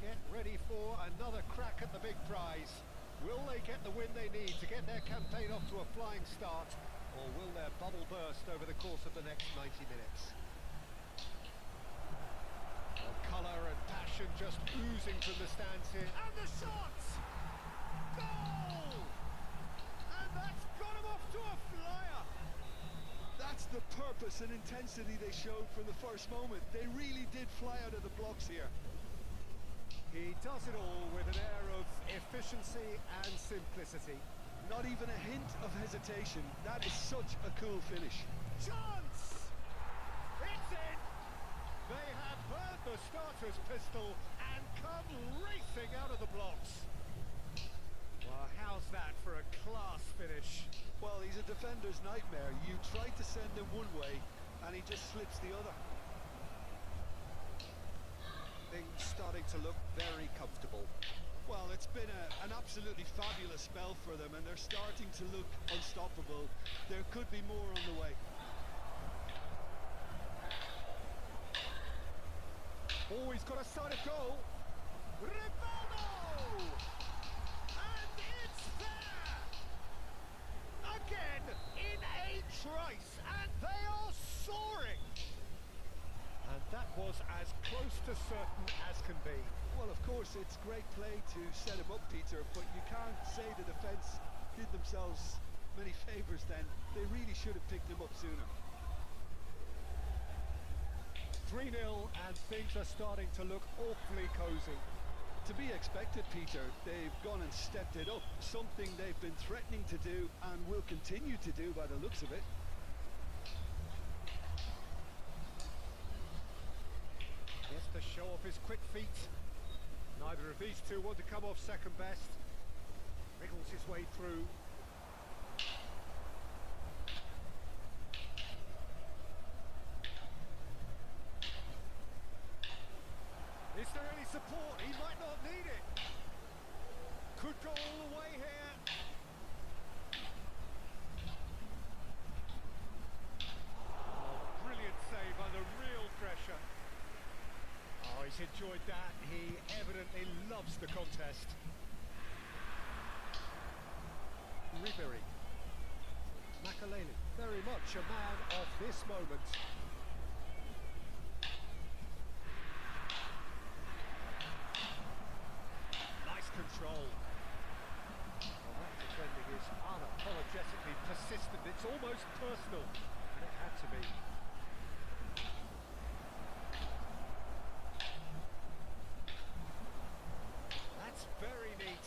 get ready for another crack at the big prize. Will they get the win they need to get their campaign off to a flying start, or will their bubble burst over the course of the next 90 minutes? Well, colour and passion just oozing from the stands here. And the shots! Goal! And that's got him off to a flyer! That's the purpose and intensity they showed from the first moment. They really did fly out of the blocks here. He does it all with an air of efficiency and simplicity. Not even a hint of hesitation. That is such a cool finish. Chance! It's in! They have heard the starter's pistol and come racing out of the blocks. Well, how's that for a class finish? Well, he's a defender's nightmare. You try to send him one way, and he just slips the other. Things starting to look very comfortable. Well, it's been an absolutely fabulous spell for them, and they're starting to look unstoppable. There could be more on the way. Oh, he's got a sight of goal. Rivaldo! And it's there! Again, in a trice, and they are soaring! And that was as close to certain as can be. Well, of course, it's great play to set him up, Peter, but you can't say the defence did themselves many favours then. They really should have picked him up sooner. 3-0, and things are starting to look awfully cosy. To be expected, Peter. They've gone and stepped it up, something they've been threatening to do and will continue to do by the looks of it. Gets to show off his quick feet. Neither of these two want to come off second best. Wriggles his way through. Is there any support? He might not need it. Could go all the way here. Oh, brilliant save under real pressure. Oh, he's enjoyed that. He evidently loves the contest. Ribery. Makaleli, very much a man of this moment. Nice control. Well, that defending is unapologetically persistent. It's almost personal, and it had to be. Very neat.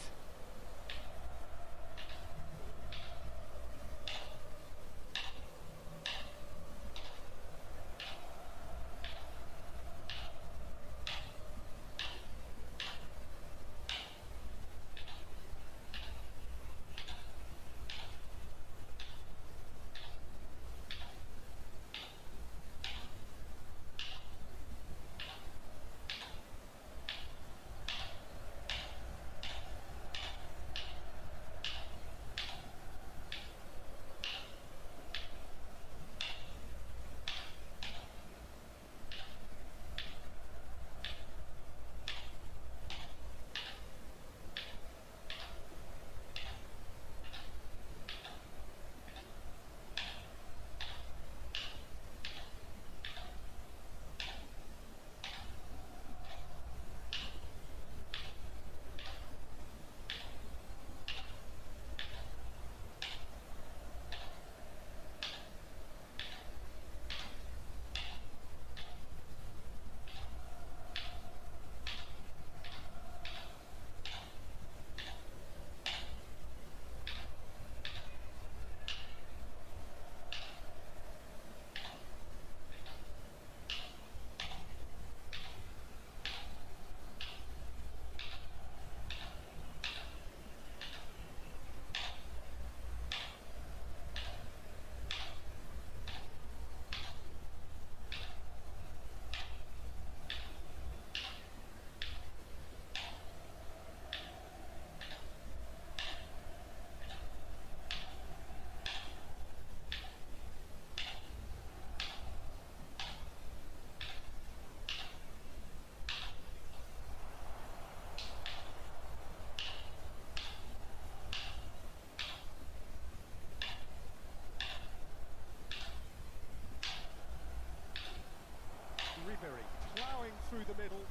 extraordinary, ploughing through the middle.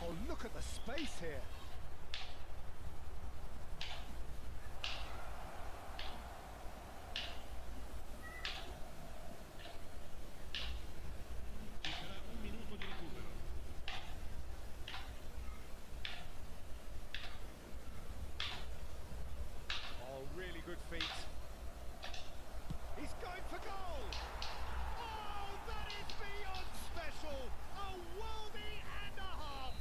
Oh, look at the space here. Oh, really good feet. He's going for goal! Oh, that is beyond special! A worldie and a half!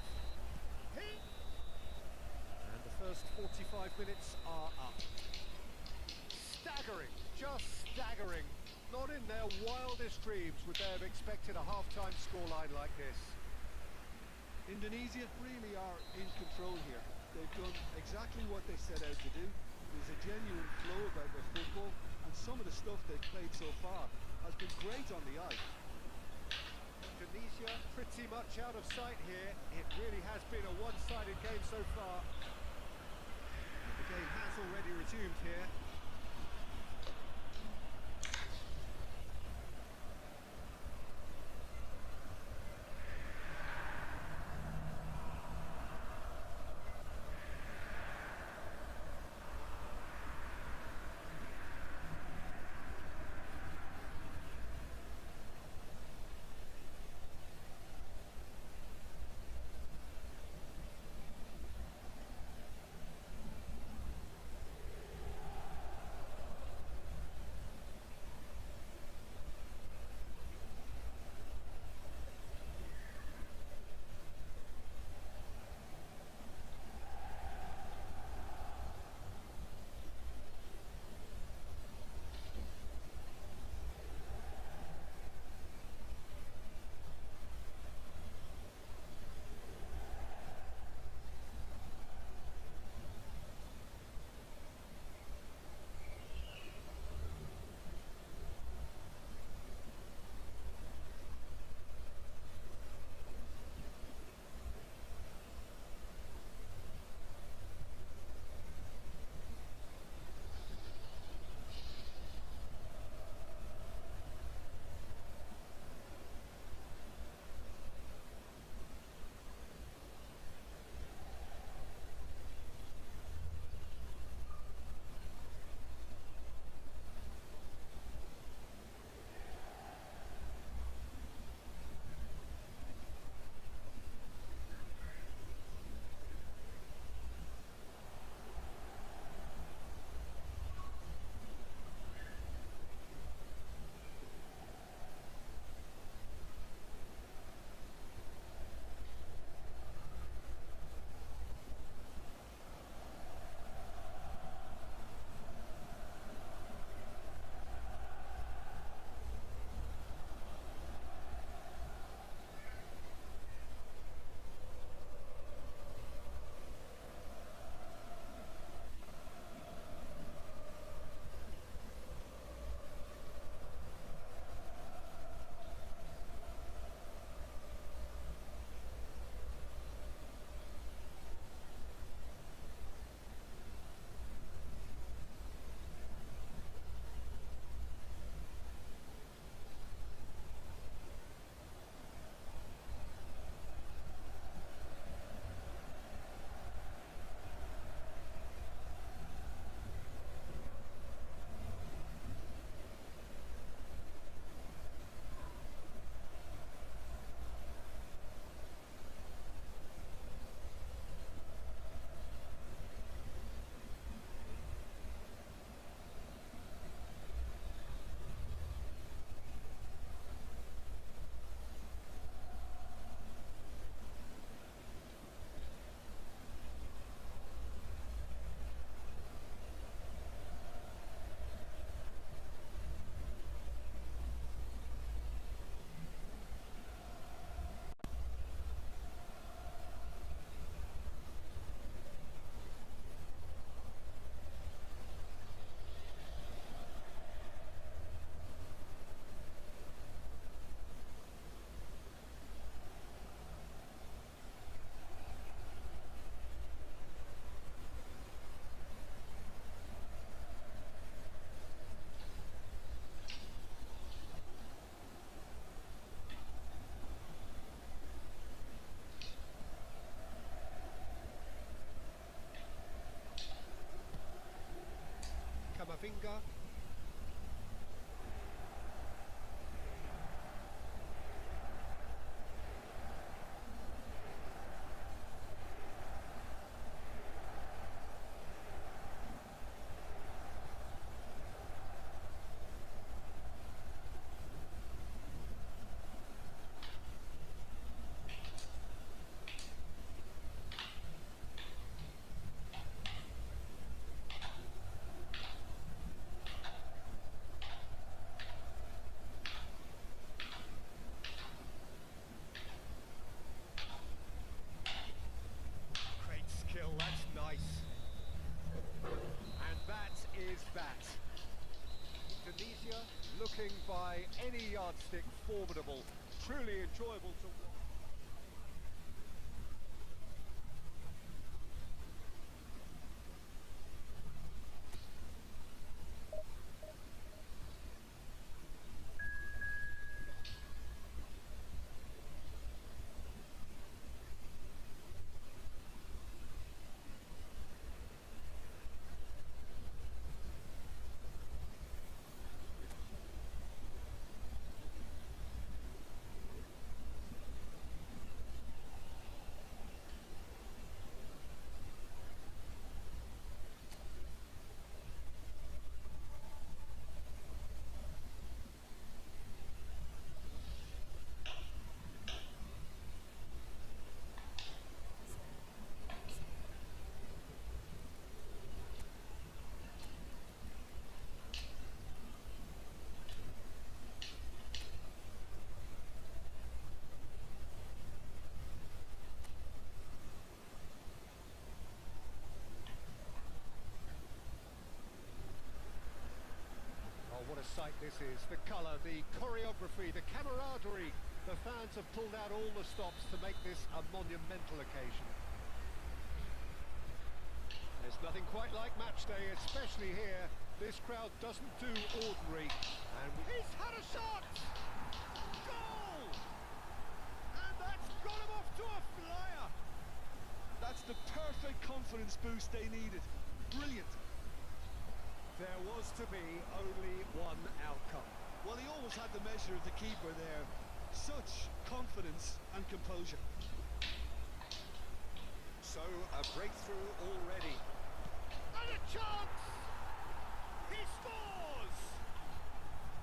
And the first 45 minutes are up. Staggering, just staggering. Not in their wildest dreams would they have expected a half-time scoreline like this. Indonesia really are in control here. They've done exactly what they set out to do. There's a genuine flow about their football, and some of the stuff they've played so far has been great on the eye. Indonesia pretty much out of sight here. It really has been a one-sided game so far. The game has already resumed here. Malaga. Great skill, that's nice. And that is that. Tunisia looking by any yardstick formidable. Truly enjoyable to watch. Oh, what a sight this is. The colour, the choreography, the camaraderie. The fans have pulled out all the stops to make this a monumental occasion. There's nothing quite like match day, especially here. This crowd doesn't do ordinary. And he's had a shot! Goal! And that's got him off to a flyer! That's the perfect confidence boost they needed. Brilliant. There was to be only one outcome. Well, he always had the measure of the keeper there. Such confidence and composure. So, a breakthrough already. And a chance! He scores!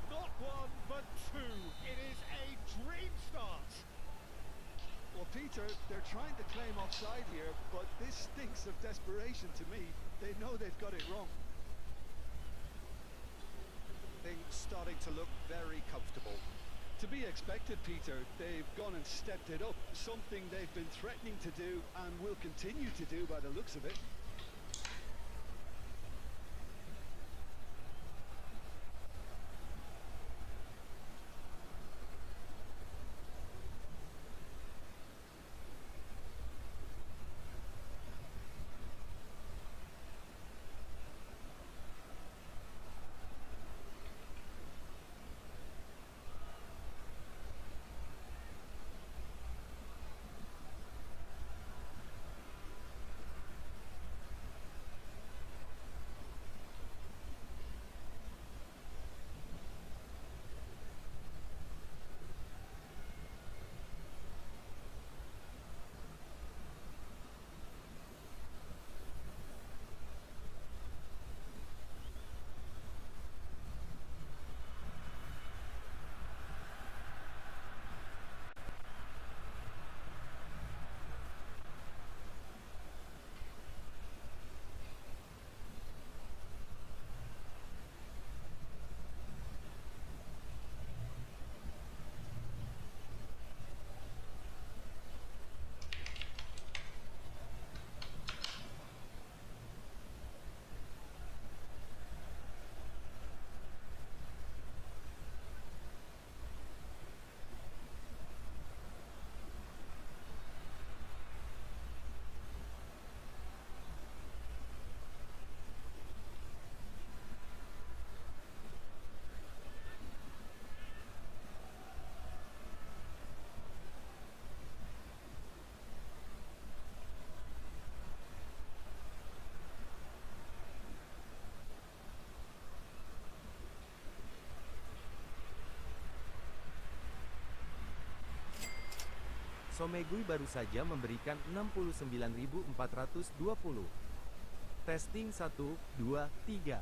Not one, but two. It is a dream start. Well, Peter, they're trying to claim offside here, but this stinks of desperation to me. They know they've got it wrong. Things starting to look very comfortable. To be expected, Peter. They've gone and stepped it up. Something they've been threatening to do and will continue to do by the looks of it. Somegui baru saja memberikan 69.420. Testing 1, 2, 3.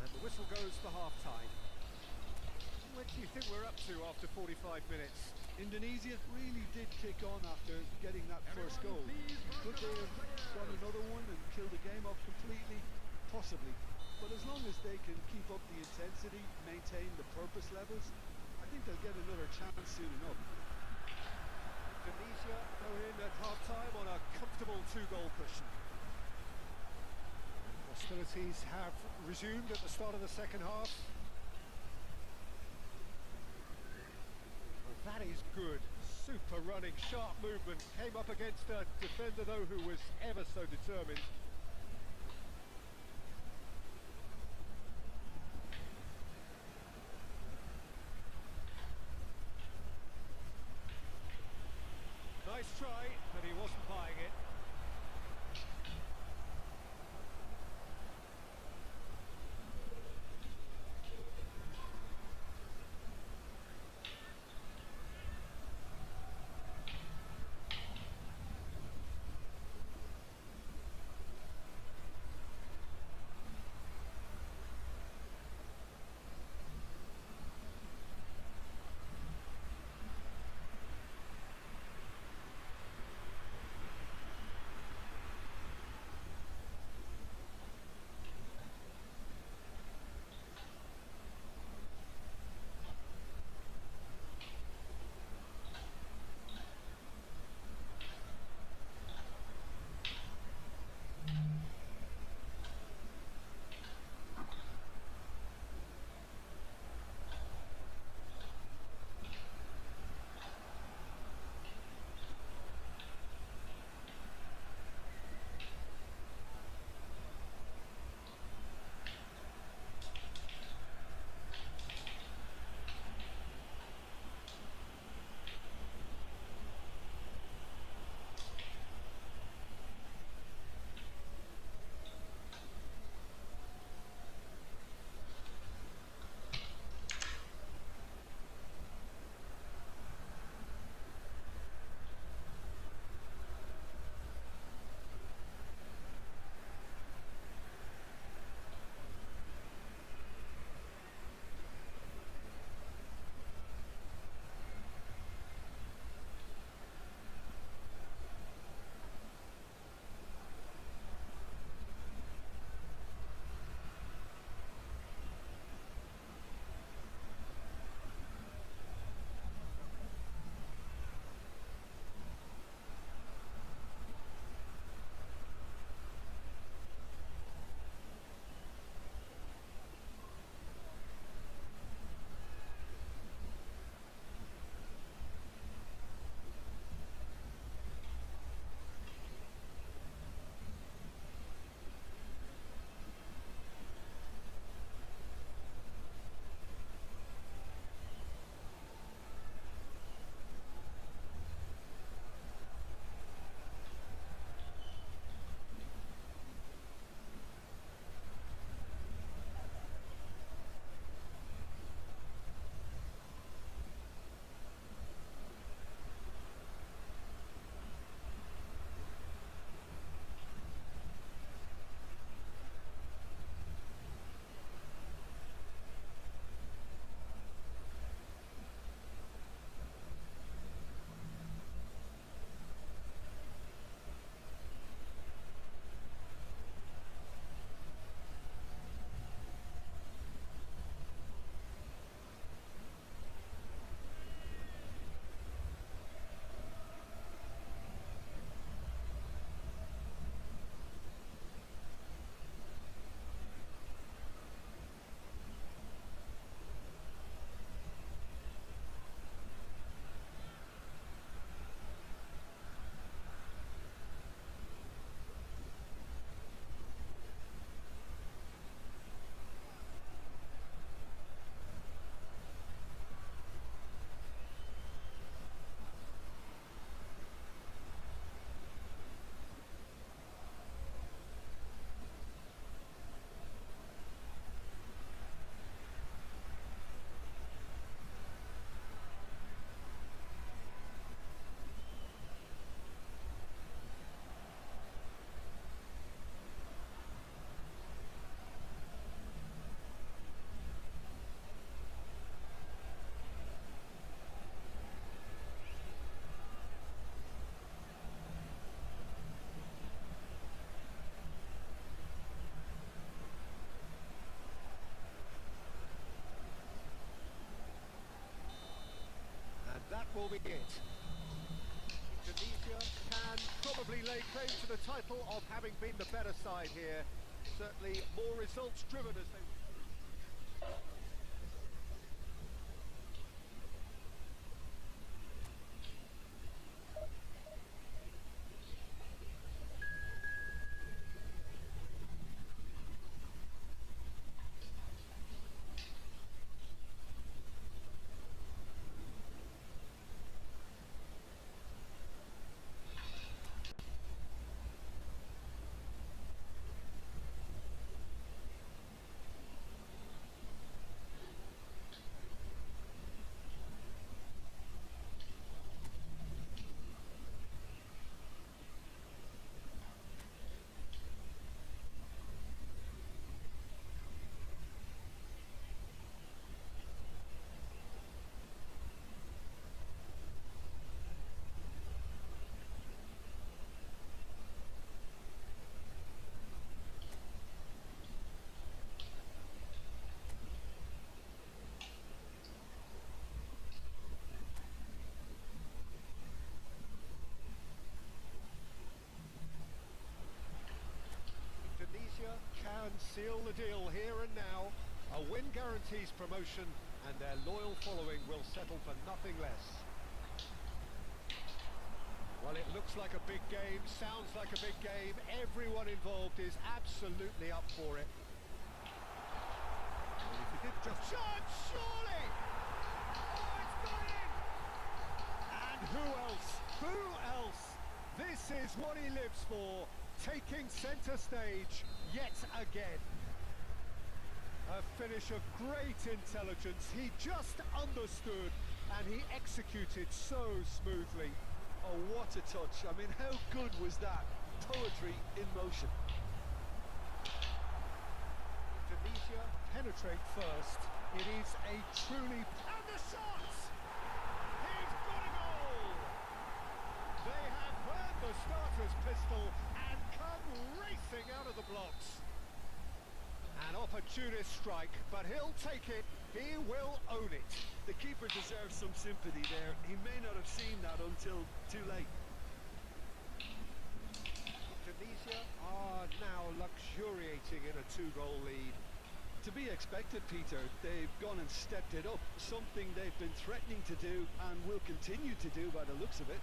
And the whistle goes for half-time. What do you think we're up to after 45 minutes? Indonesia really did kick on after getting that first goal. Could they have got another one and killed the game off completely? Possibly. But as long as they can keep up the intensity, maintain the purpose levels, I think they'll get another chance soon enough. Indonesia go in at half-time on a comfortable two-goal cushion. Hostilities have resumed at the start of the second half. Well, that is good. Super running, sharp movement. Came up against a defender, though, who was ever so determined. Nice try, but he wasn't buying it. be it. Tunisia can probably lay claim to the title of having been the better side here. Certainly more results driven as they... Tunisia can seal the deal here and now. A win guarantees promotion, and their loyal following will settle for nothing less. Well, it looks like a big game, sounds like a big game. Everyone involved is absolutely up for it. Well, if he did just... Chance, surely! Oh, it's gone in! And who else? Who else? This is what he lives for, taking centre stage yet again. A finish of great intelligence. He just understood and he executed so smoothly. Oh, what a touch. I mean, how good was that? Poetry in motion. Tunisia penetrate first. It is a truly... And the shots! He's got a goal! They have heard the starter's pistol and come racing out of the blocks. An opportunist strike, but he'll take it. He will own it. The keeper deserves some sympathy there. He may not have seen that until too late. Tunisia are now luxuriating in a two-goal lead. To be expected, Peter. They've gone and stepped it up. Something they've been threatening to do and will continue to do by the looks of it.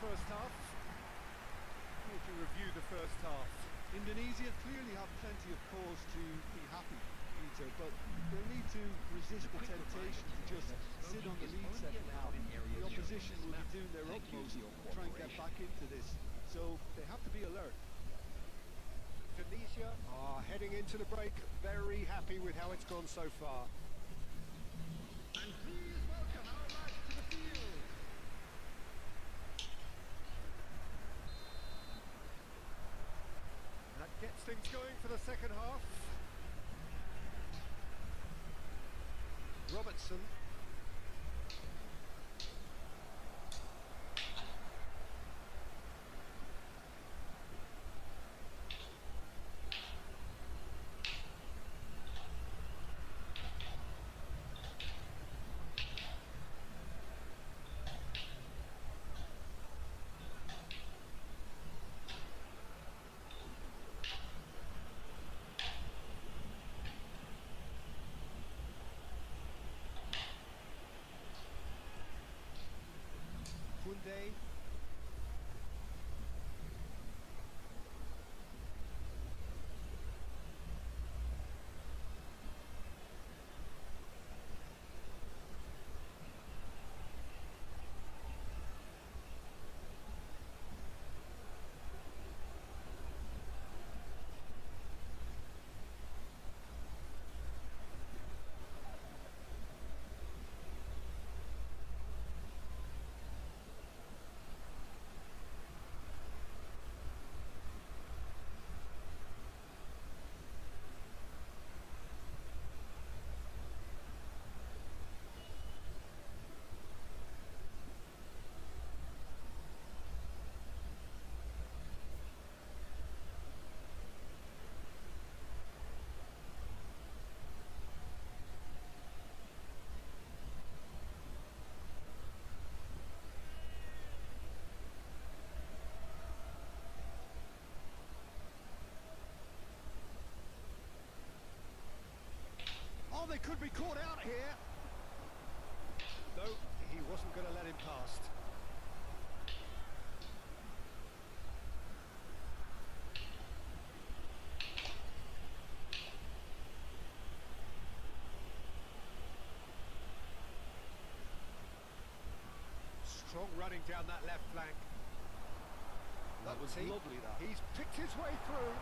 first half. How would you review the first half? Indonesia clearly have plenty of cause to be happy, Peter, but they'll need to resist the temptation to just sit on the lead second half. The opposition will be doing their utmost to try and get back into this, so they have to be alert. Tunisia are heading into the break very happy with how it's gone so far. And please welcome our lads to the field. That gets things going for the second half. Robertson. Kunde. Oh, they could be caught out here. No, he wasn't going to let him past. Strong running down that left flank. That was He- lovely, that. He's picked his way through.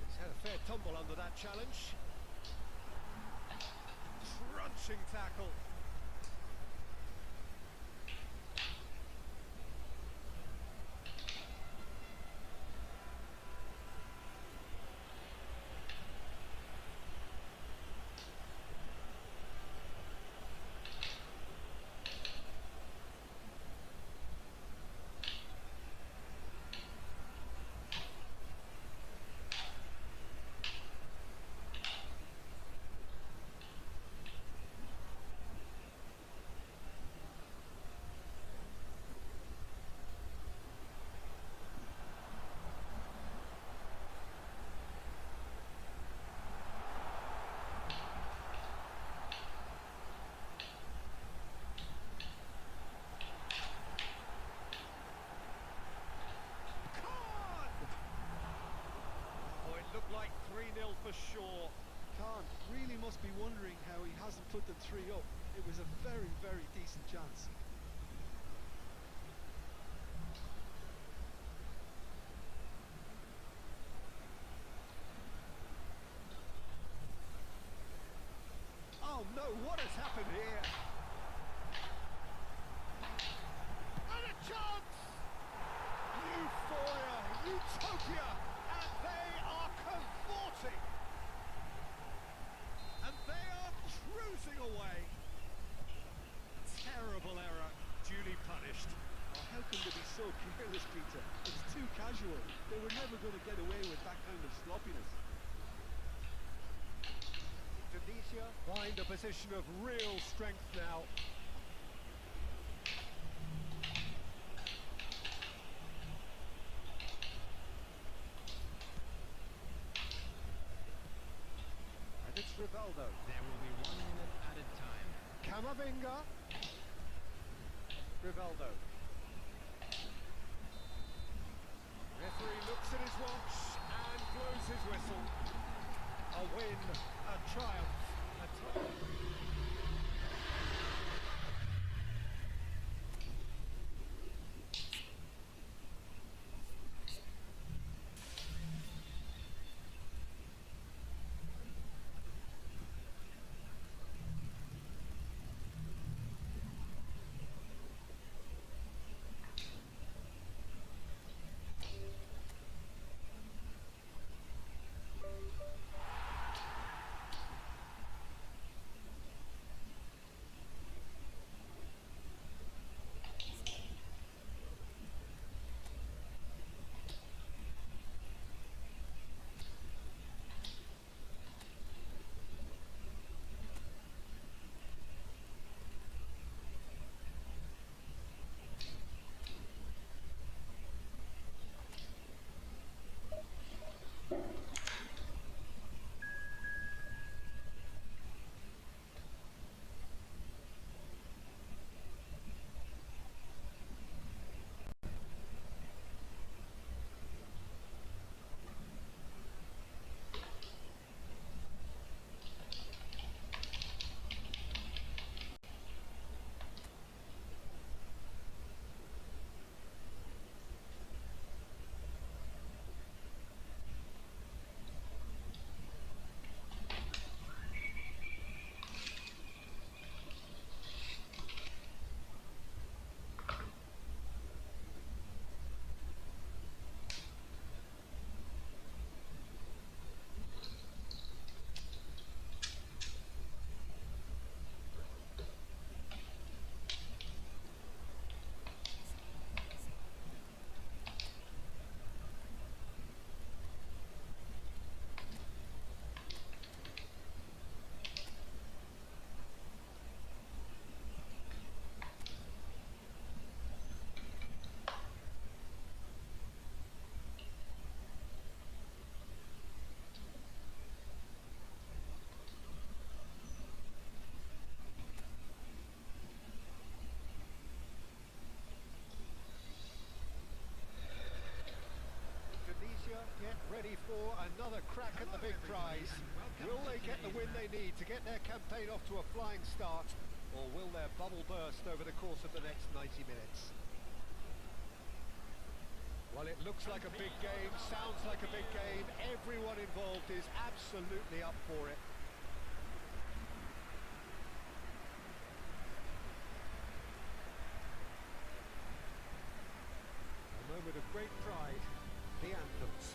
He's had a fair tumble under that challenge. Crunching tackle. Khan! Oh, it looked like 3-0 for sure. Khan on. Really must be wondering how he hasn't put them 3 up. It was a very, very decent chance. Oh no, what has happened here? And a chance! Euphoria, utopia, and they are cavorting. And they are cruising away. Terrible error, duly punished. Oh, how can they be so careless, Peter? It's too casual. They were never going to get away with that kind of sloppiness. Divisi find a position of real strength now. And it's Rivaldo. There will be 1 minute added time. Camavinga. Rivaldo. Referee looks at his watch and blows his whistle. A win, a triumph, a get ready for another crack at the big prize. Will they get the win they need to get their campaign off to a flying start, or will their bubble burst over the course of the next 90 minutes? Well, it looks like a big game, sounds like a big game. Everyone involved is absolutely up for it. A moment of great pride, the anthems.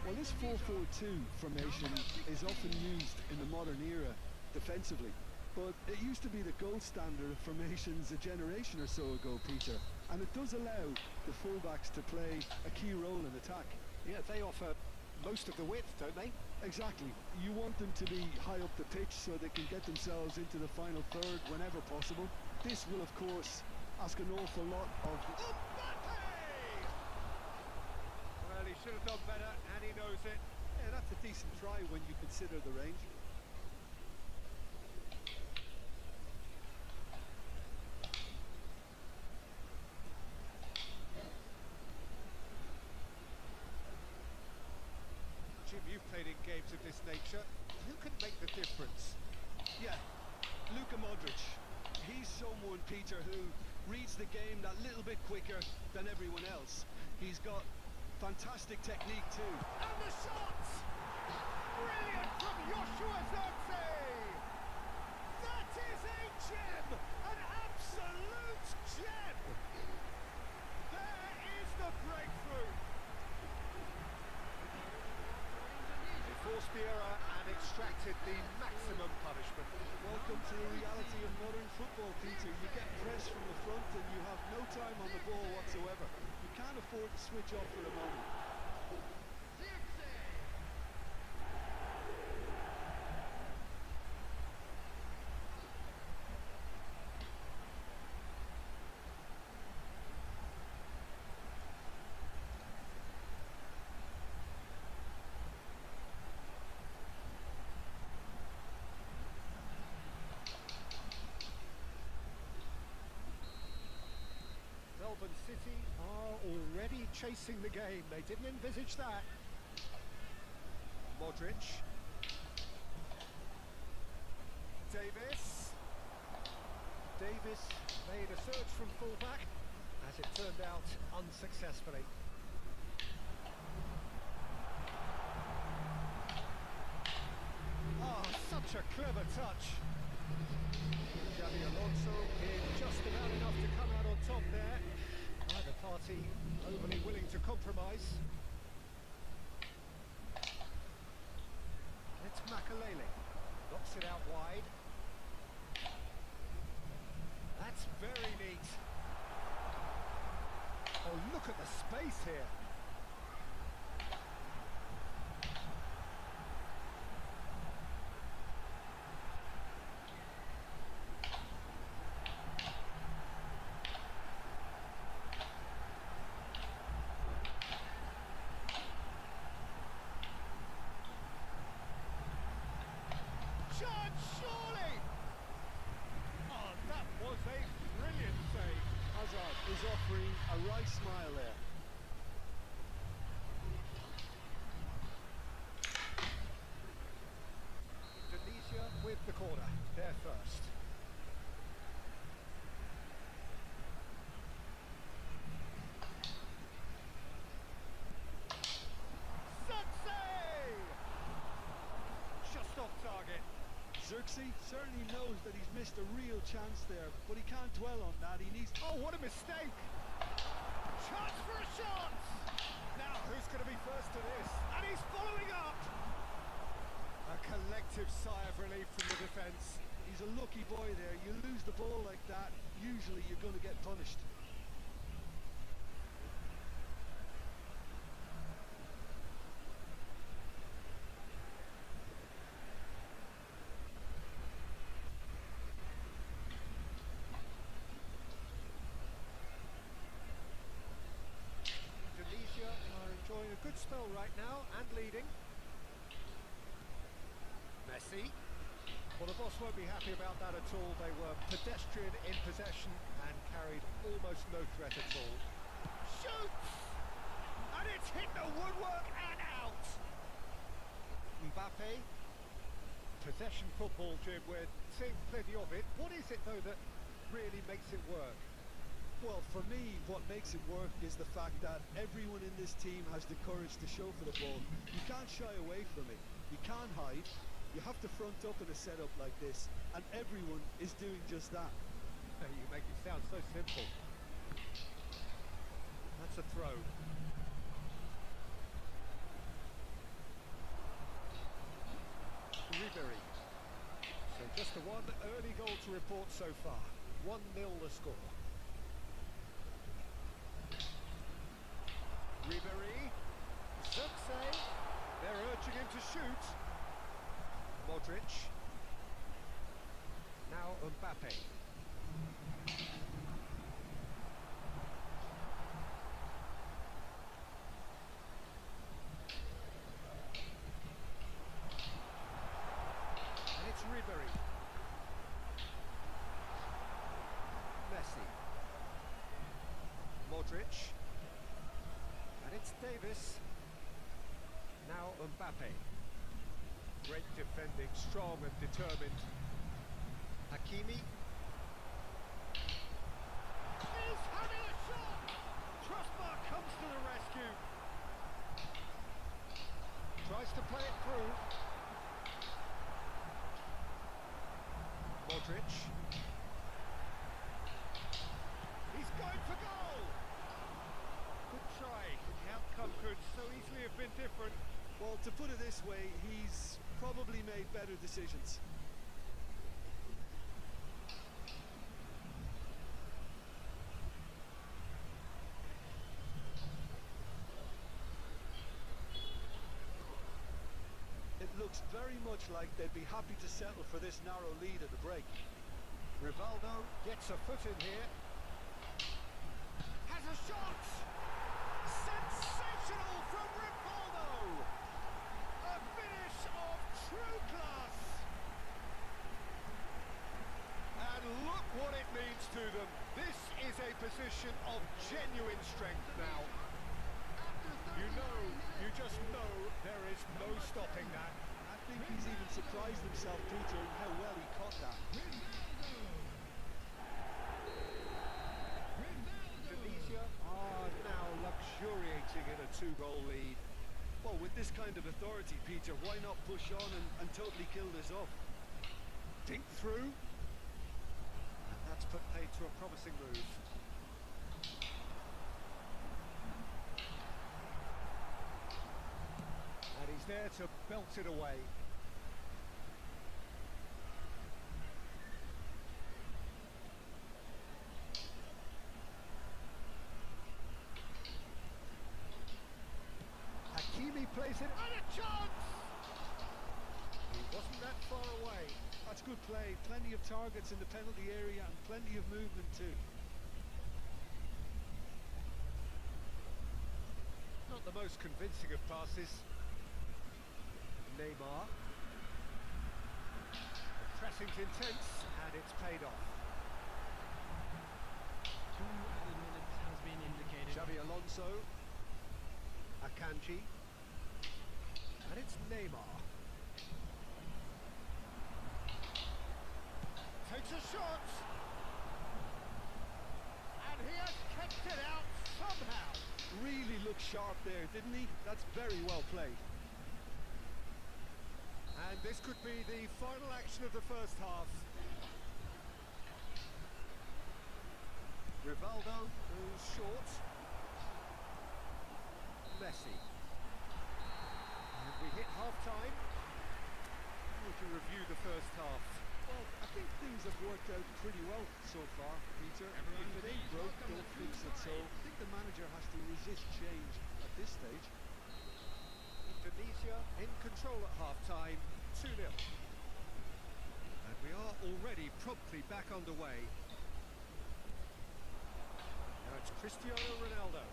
Well, this 4-4-2 formation is often used in the modern era defensively. but it used to be the gold standard of formations a generation or so ago, Peter. And it does allow the fullbacks to play a key role in attack. Yeah, they offer most of the width, don't they? Exactly. You want them to be high up the pitch so they can get themselves into the final third whenever possible. This will, of course, ask an awful lot of... Well, he should have done better, and he knows it. Yeah, that's a decent try when you consider the range. Jim, you've played in games of this nature. Who can make the difference? Yeah, Luka Modric. He's someone, Peter, who reads the game that little bit quicker than everyone else. He's got fantastic technique too. And the shot! Brilliant from Joshua Zirkzee! That is a gem! An absolute gem! There is the breakthrough! He forced the error and extracted the maximum punishment. Welcome to the reality of modern football, Peter. You get pressed from the front and you have no time on the ball whatsoever. You can't afford to switch off for a moment. Melbourne City are already chasing the game. They didn't envisage that. Modric. Davis. Davis made a surge from fullback, as it turned out unsuccessfully. Ah, such a clever touch. Xabi Alonso did just about enough to come out on top there. Neither party overly willing to compromise. It's Makalele. Knocks it out wide. That's very neat. Oh, look at the space here. Surely! Oh, that was a brilliant save. Hazard is offering a right smile there. Indonesia with the corner. They're first. Zirkzee! Just off target. Zirkzee certainly knows that he's missed a real chance there, but he can't dwell on that. He needs... Oh, what a mistake! Chance for a shot! Now, who's going to be first to this? And he's following up! A collective sigh of relief from the defence. He's a lucky boy there. You lose the ball like that, usually you're going to get punished. Indonesia are enjoying a good spell right now and leading. Messi. Well, the boss won't be happy about that at all. They were pedestrian in possession and carried almost no threat at all. Shoots! And it's hit the woodwork and out! Mbappe. Possession football, Jim, we're seeing plenty of it. What is it, though, that really makes it work? Well, for me, what makes it work is the fact that everyone in this team has the courage to show for the ball. You can't shy away from it. You can't hide. You have to front up in a setup like this, and everyone is doing just that. You make it sound so simple. That's a throw. Ribery. So just Just the one early goal to report so far. 1-0 the score. Ribery. Zirkzee. They're urging him to shoot. Modric. Now Mbappe. And it's Ribery. Messi. Modric. And it's Davis. Now Mbappe. Great defending, strong and determined. Hakimi. He's having a shot! Crossbar comes to the rescue. Tries to play it through. Modric. He's going for goal! Good try. The outcome could so easily have been different. Well, to put it this way, he's probably made better decisions. It looks very much like they'd be happy to settle for this narrow lead at the break. Rivaldo gets a foot in here. Has a shot! Sensational from Rivaldo! A finish of true class! And look what it means to them. This is a position of genuine strength now. You just know there is no stopping that. I think he's even surprised himself, Peter, in how well he caught that. Divisi are now luxuriating in a 2-goal lead. Well, with this kind of authority, Peter, why not push on and totally kill this off? Dink through. And that's put paid to a promising move. And he's there to belt it away. Hakimi plays it, and a chance! He wasn't that far away. That's good play. Plenty of targets in the penalty area and plenty of movement too. Not the most convincing of passes. Neymar. The pressing's intense, and it's paid off. 2 added minutes has been indicated. Xabi Alonso. Akanji. And it's Neymar. Takes a shot. And he has kept it out somehow. Really looked sharp there, didn't he? That's very well played. And this could be the final action of the first half. Rivaldo goes short. Messi. And we hit half-time. Would you review the first half? Well, I think things have worked out pretty well so far, Peter. If it ain't broke, don't fix it. So I think the manager has to resist change at this stage. Indonesia in control at half-time, 2-0. And we are already promptly back underway. Now it's Cristiano Ronaldo.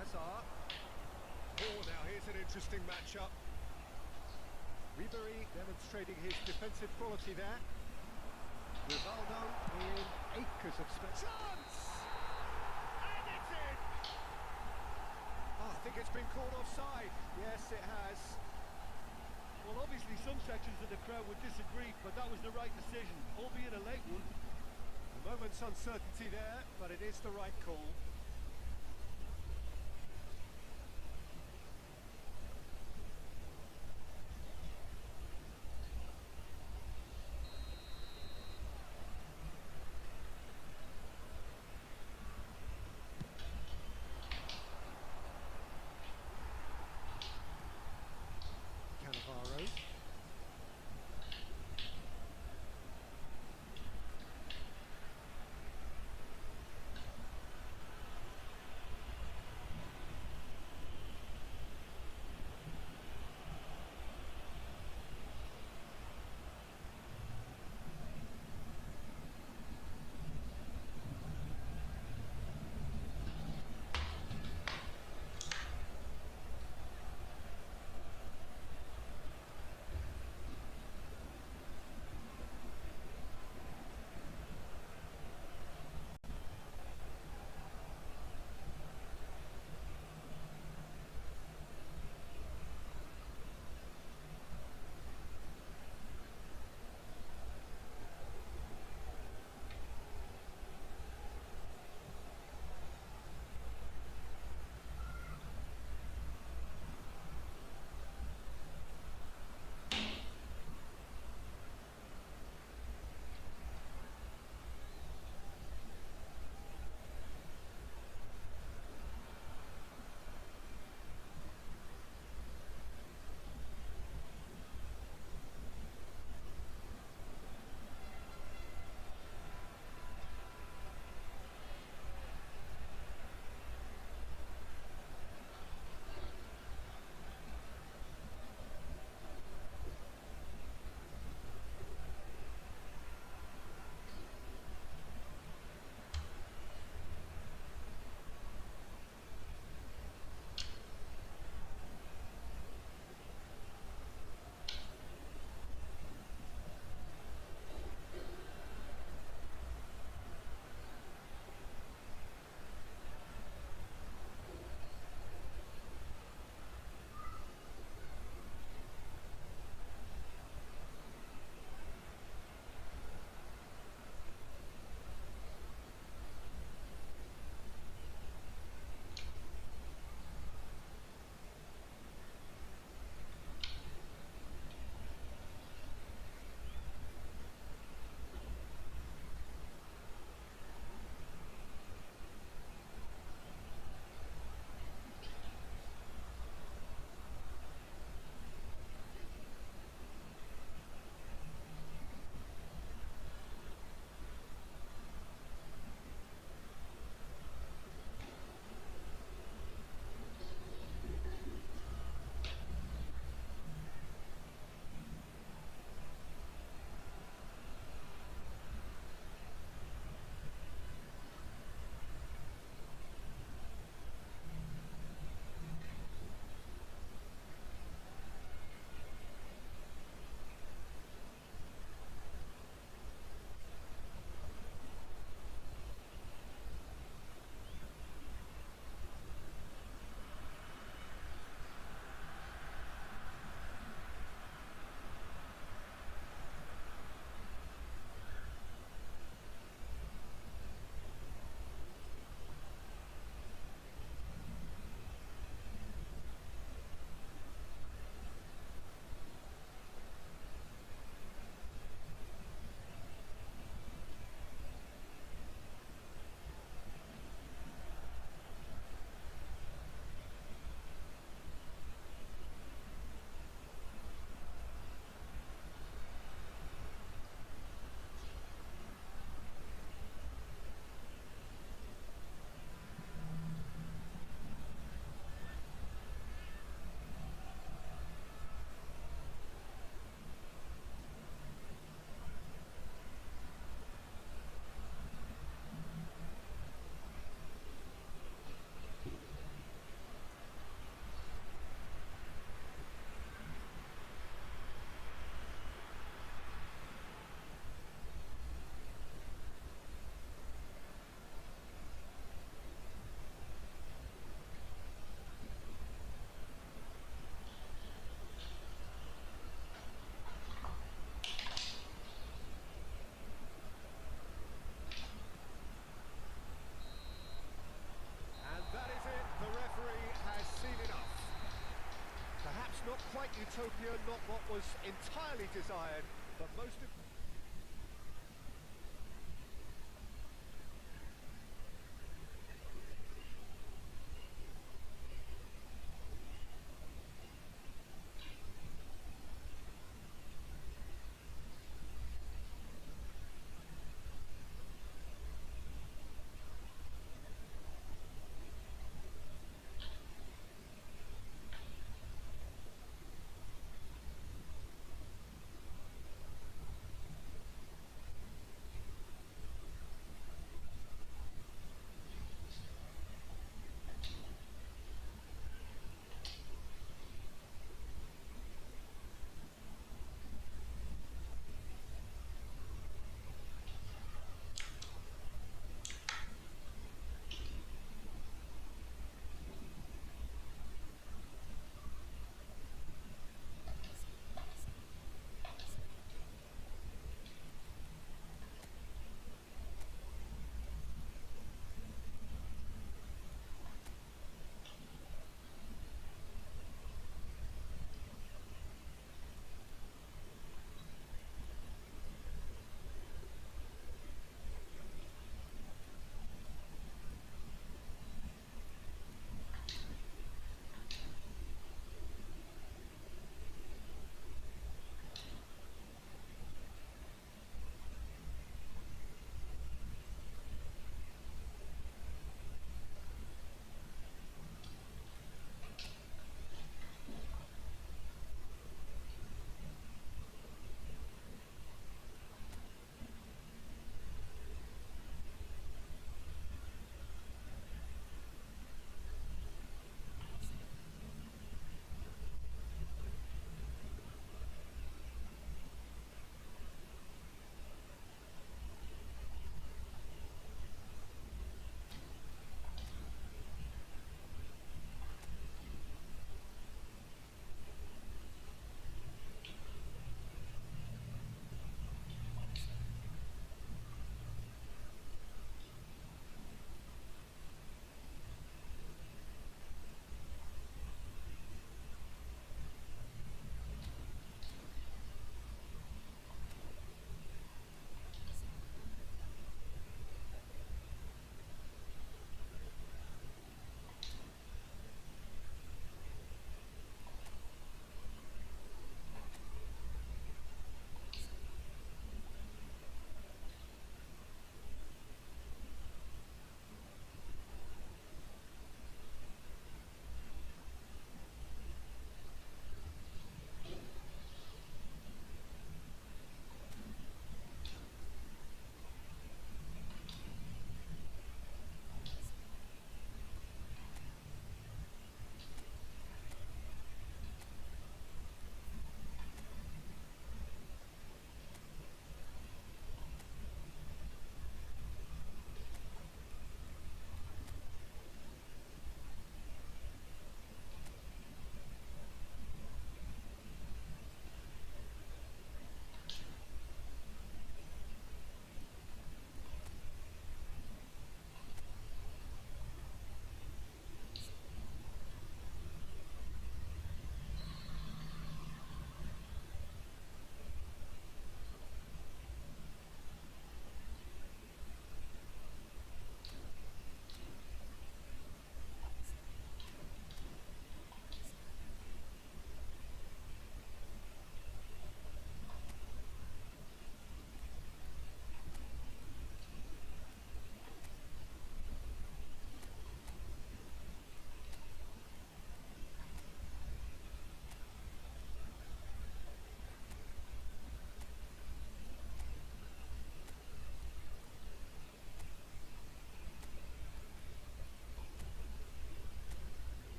Hazard. Oh, now here's an interesting matchup. Ribery demonstrating his defensive quality there. Rivaldo in acres of space. Chance! And it's in! Oh, I think it's been called offside. Yes, it has. Well, obviously some sections of the crowd would disagree, but that was the right decision, albeit a late one. A moment's uncertainty there, but it is the right call. not quite utopia, not what was entirely desired, but most of...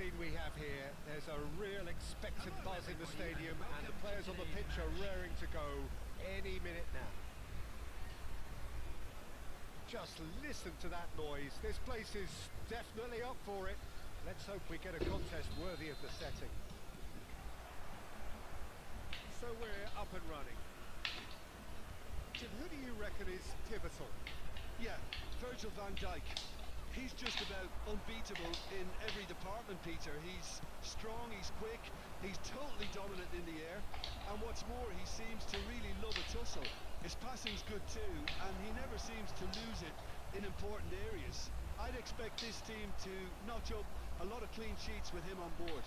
scene we have here. There's a real expectant buzz in the stadium, and the players on the pitch are raring to go any minute now. Just listen to that noise. This place is definitely up for it. Let's hope we get a contest worthy of the setting. So we're up and running. Jim, who do you reckon is pivotal? Yeah, Virgil van Dijk. He's just about unbeatable in every department, Peter. He's strong, he's quick, he's totally dominant in the air, and what's more, he seems to really love a tussle. His passing's good too, and he never seems to lose it in important areas. I'd expect this team to notch up a lot of clean sheets with him on board.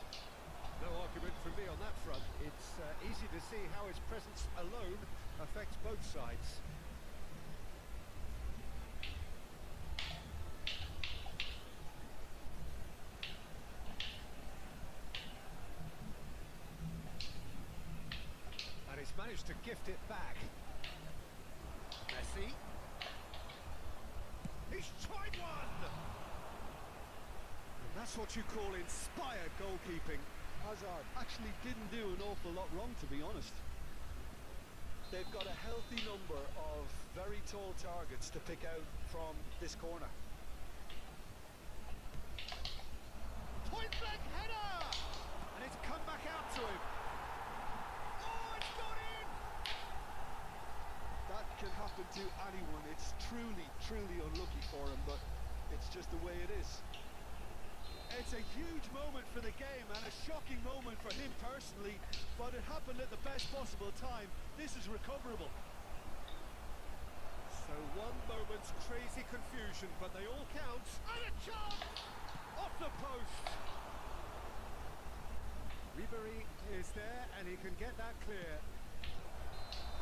No argument from me on that front. It's easy to see how his presence alone affects both sides. And he's managed to gift it back. Messi. He's tried one! And that's what you call inspired goalkeeping. Hazard actually didn't do an awful lot wrong, to be honest. They've got a healthy number of very tall targets to pick out from this corner. Point blank header! And it's come back out to him. Oh, it's gone in! That can happen to anyone. It's truly, truly unlucky for him, but it's just the way it is. It's a huge moment for the game and a shocking moment for him personally, but it happened at the best possible time. This is recoverable. So one moment's crazy confusion, but they all count. And a chance! Off the post! Ribery is there and he can get that clear.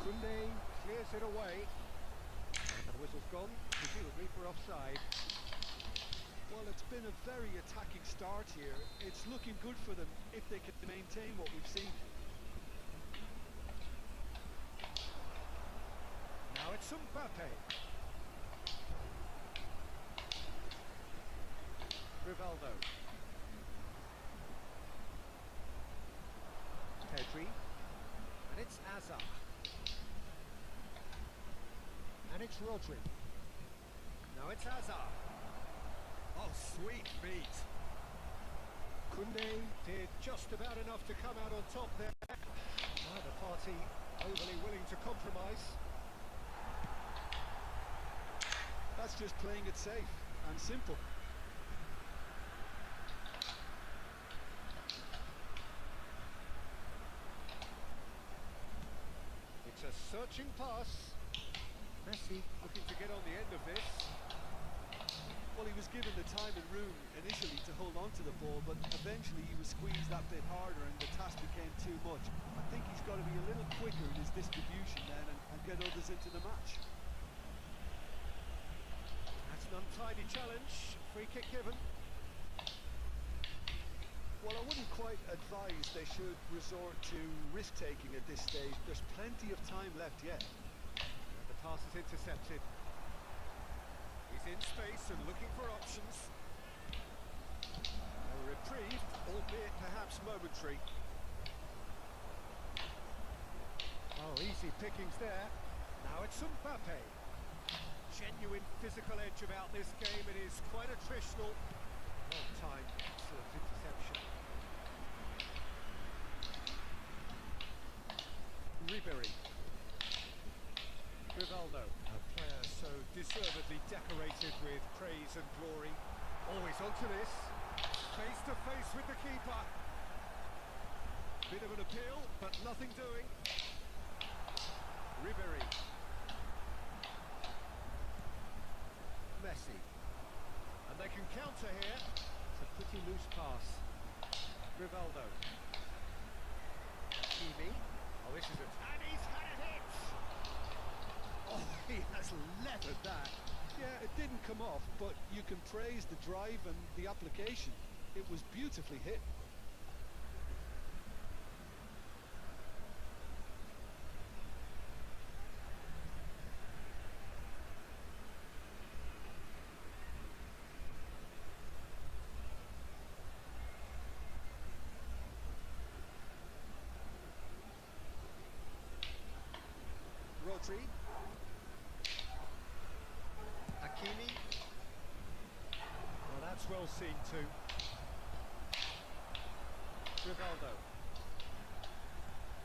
Koundé clears it away. And the whistle's gone, presumably for offside. Well, it's been a very attacking start here. It's looking good for them if they can maintain what we've seen. Now it's Mbappe. Rivaldo. Pedri. And it's Hazard. And it's Rodri. Now it's Hazard. Oh, sweet feet. Koundé did just about enough to come out on top there. Neither party overly willing to compromise. That's just playing it safe and simple. It's a searching pass. Messi looking to get on the end of this. Well, he was given the time and room initially to hold on to the ball, but eventually he was squeezed that bit harder and the task became too much. I think he's got to be a little quicker in his distribution then and get others into the match. That's an untidy challenge. Free kick given. Well, I wouldn't quite advise they should resort to risk-taking at this stage. There's plenty of time left yet. And the pass is intercepted. He's in space and looking for options. A reprieve, albeit perhaps momentary. Oh, easy pickings there. Now it's Mbappe. Genuine physical edge about this game. It is quite attritional. Long time, excellent interception. Ribery. Rivaldo, a player so deservedly decorated with praise and glory. Always onto this. Face to face with the keeper. Bit of an appeal, but nothing doing. Ribery. Messi. And they can counter here. It's a pretty loose pass. Rivaldo. Kimi. Oh, this is a... And he's had a hit! Oh, he has leathered that. Yeah, it didn't come off, but you can praise the drive and the application. It was beautifully hit. Rodri. Hakimi. Well, that's well seen too. Rivaldo.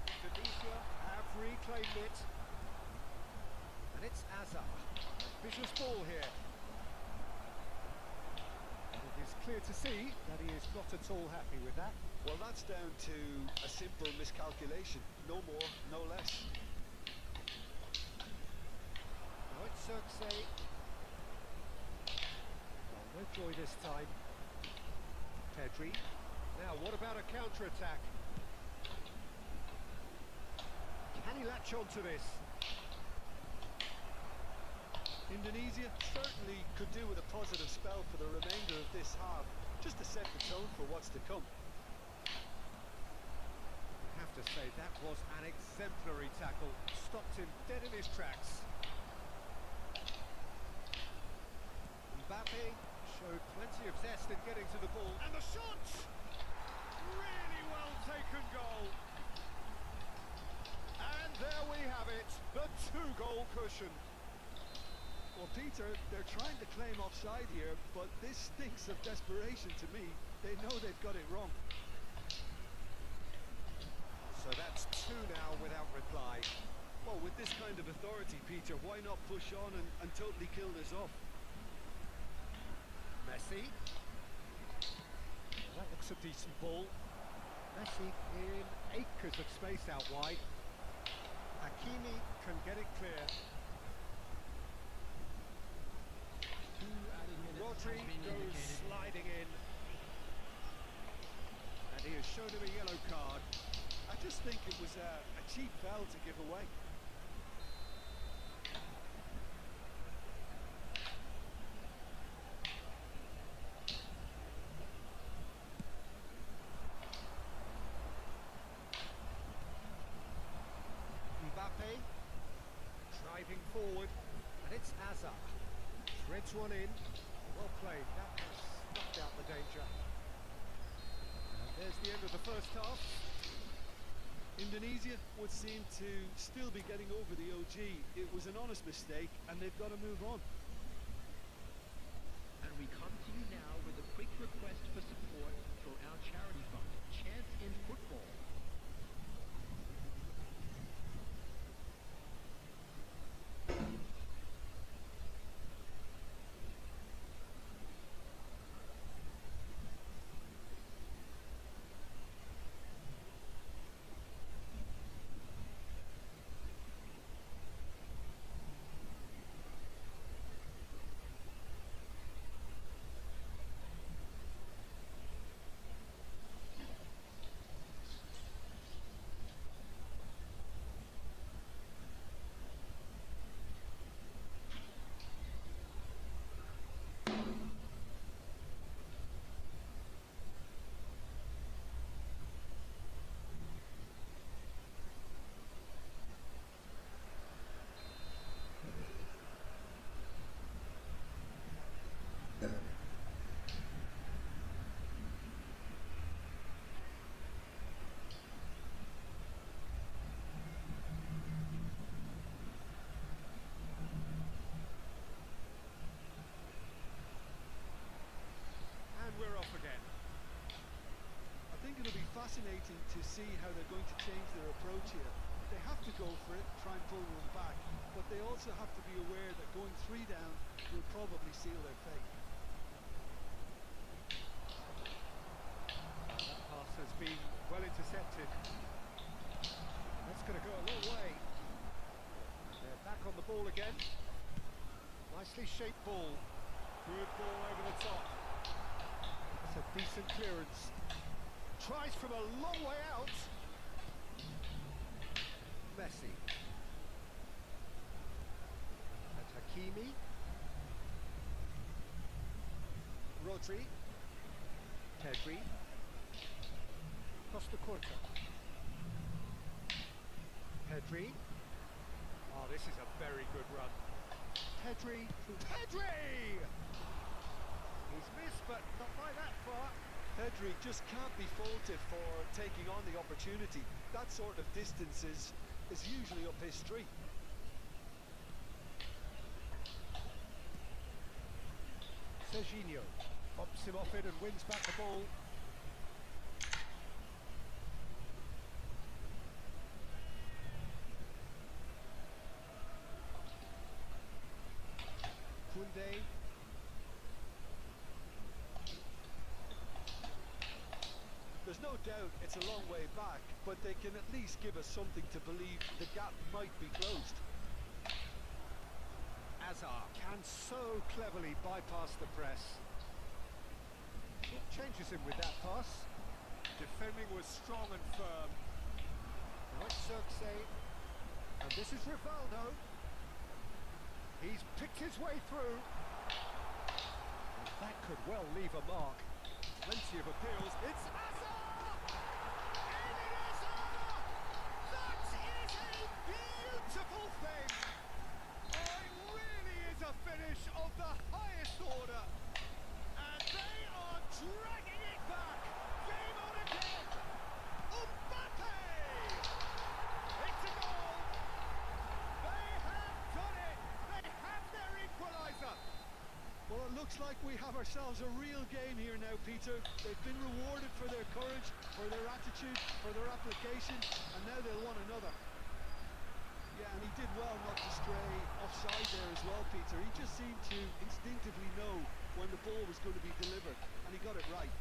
Divisi have reclaimed it. And it's Azar. Vicious ball here. And it is clear to see that he is not at all happy with that. Well, that's down to a simple miscalculation. No more, no less. Now it's Xerxes. Well, no joy this time. Pedri. Now, what about a counter-attack? Can he latch on to this? Indonesia certainly could do with a positive spell for the remainder of this half, just to set the tone for what's to come. I have to say, that was an exemplary tackle. Stopped him dead in his tracks. Mbappe showed plenty of zest in getting to the ball. And the shot! Really well taken goal. And there we have it, the two-goal cushion. Well, Peter, they're trying to claim offside here, but this stinks of desperation to me. They know they've got it wrong. So that's two now without reply. Well, with this kind of authority, Peter, why not push on and totally kill this off? Messi. Well, that looks a decent ball. Messi in acres of space out wide. Hakimi can get it clear. Rodri goes sliding in. And he has shown him a yellow card. I just think it was a cheap foul to give away. Mbappe driving forward, and it's Azar. Threads one in. Well played. That has snuffed out the danger. And there's the end of the first half. Indonesia would seem to still be getting over the OG. It was an honest mistake, and they've got to move on. And we come to you now with a quick request for support for our charity fund, Chance in Football. We're off again. I think it'll be fascinating to see how they're going to change their approach here. They have to go for it, try and pull one back, but they also have to be aware that going 3 down will probably seal their fate. That pass has been well intercepted. That's going to go a long way. They're back on the ball again. Nicely shaped ball. Good ball over the top. That's a decent clearance. Tries from a long way out. Messi. And Hakimi. Rodri. Pedri. Costa Corta. Pedri. Oh, this is a very good run. Pedri. Pedri! He's missed, but not by that far. Pedri just can't be faulted for taking on the opportunity. That sort of distance is usually up his street. Serginho pops him off it and wins back the ball. Koundé. There's no doubt it's a long way back, but they can at least give us something to believe the gap might be closed. Azar can so cleverly bypass the press. Changes him with that pass. Defending was strong and firm. Now it's Xerxes. And this is Rivaldo. He's picked his way through. And that could well leave a mark. Plenty of appeals. It's Azar! Eden Hazard! That is a beautiful thing! It really is a finish of the highest order. And they are dragging it back. Game on again. Mbappe! It's a goal. They have done it. They have their equaliser. Well, it looks like we have ourselves a real game here now, Peter. They've been rewarded for their courage, for their attitude, for their application, and now they'll want another. Yeah, and he did well not to stray offside there as well, Peter. He just seemed to instinctively know when the ball was going to be delivered, and he got it right.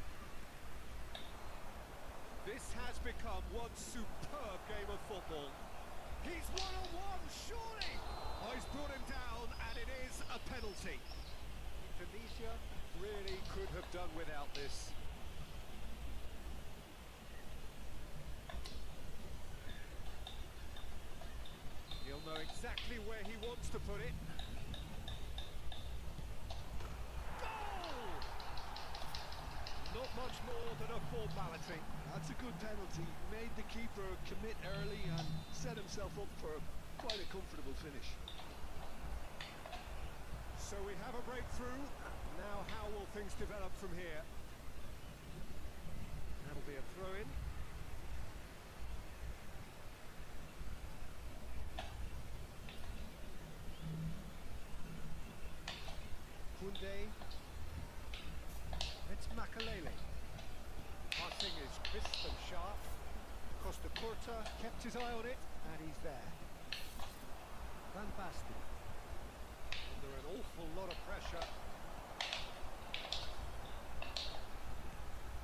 This has become one superb game of football. He's one-on-one, surely! Oh, he's brought him down, and it is a penalty. Indonesia really could have done without this. He'll know exactly where he wants to put it. Goal! Not much more than a formality. That's a good penalty. Made the keeper commit early and set himself up for quite a comfortable finish. So we have a breakthrough. Now how will things develop from here? That'll be a throw-in. Koundé. It's Makalele. Passing is crisp and sharp. Costa Curta kept his eye on it, and he's there. Van Basten. Under an awful lot of pressure.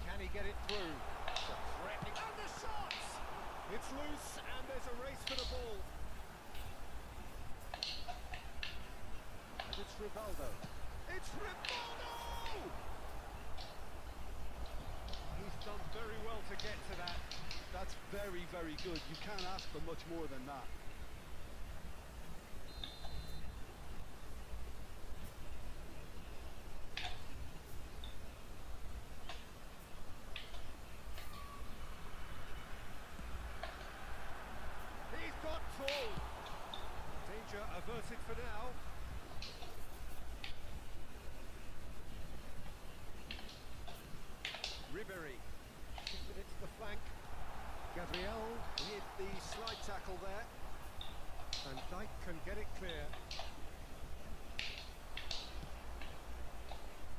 Can he get it through? It's a threatening... And the shot! It's loose, and there's a race for the ball. And it's Rivaldo. It's Rivaldo! He's done very well to get to that. That's very, very good. You can't ask for much more than that. He's got full. Danger averted for now. Ribéry, shifted it to the flank. Gabriel with the slide tackle there. Van Dijk can get it clear.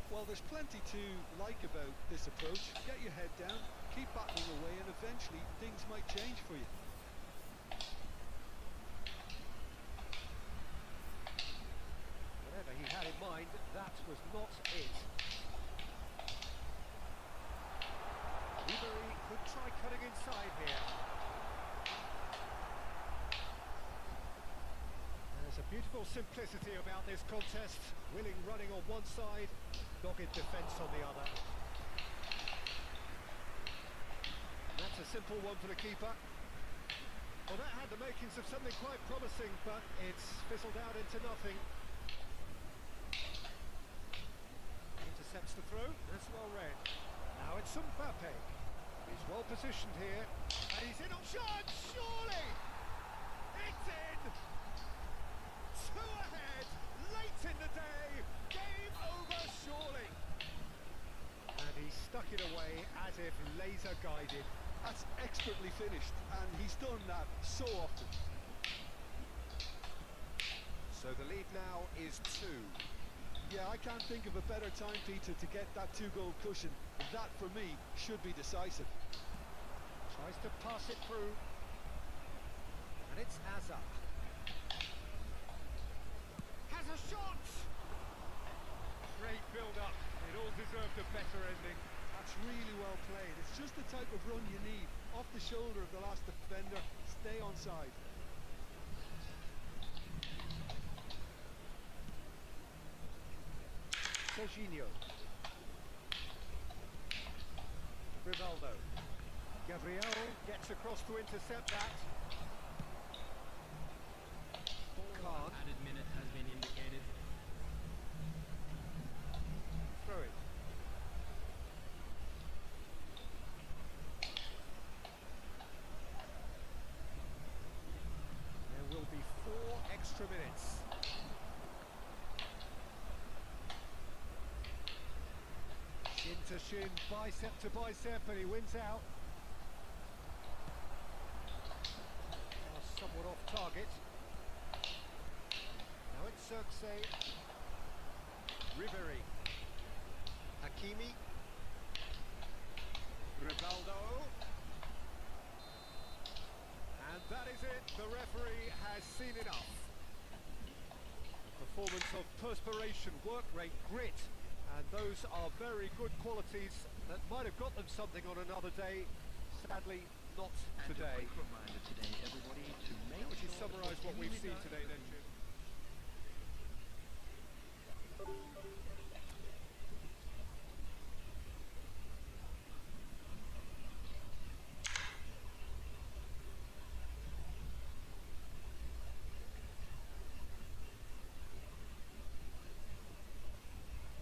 Well, there's plenty to like about this approach. Get your head down, keep battling away, and eventually things might change for you. Whatever he had in mind, that was not it. Ribéry could try cutting inside here. There's a beautiful simplicity about this contest. Willing running on one side, dogged defence on the other. And that's a simple one for the keeper. Well, that had the makings of something quite promising, but it's fizzled out into nothing. Intercepts the throw, that's well read. Now it's Mbappe. He's well positioned here, and he's in on shot, surely! It's in! Two ahead, late in the day, game over surely! And he stuck it away as if laser guided. That's expertly finished, and he's done that so often. So the lead now is 2. Yeah, Yeah, I can't think of a better time, Peter, to get that 2-goal cushion. That, for me, should be decisive. Tries to pass it through. And it's Azar. Has a shot! Great build-up. It all deserved a better ending. That's really well played. It's just the type of run you need. Off the shoulder of the last defender, stay onside. Serginho. Rivaldo. Gabriel gets across to intercept that. Khan. Added minute has been indicated. Throw it. There will be 4 extra minutes. Shin to shin, bicep to bicep, and he wins out. Somewhat off target. Now it's Circe. Riveri. Hakimi. Rivaldo. And that is it. The referee has seen enough. A performance of perspiration, work rate, grit. And those are very good qualities that might have got them something on another day. Sadly, not And today. a quick reminder today, everybody, to make Would you sure that summarise what any we've seen regard- today then, Jim?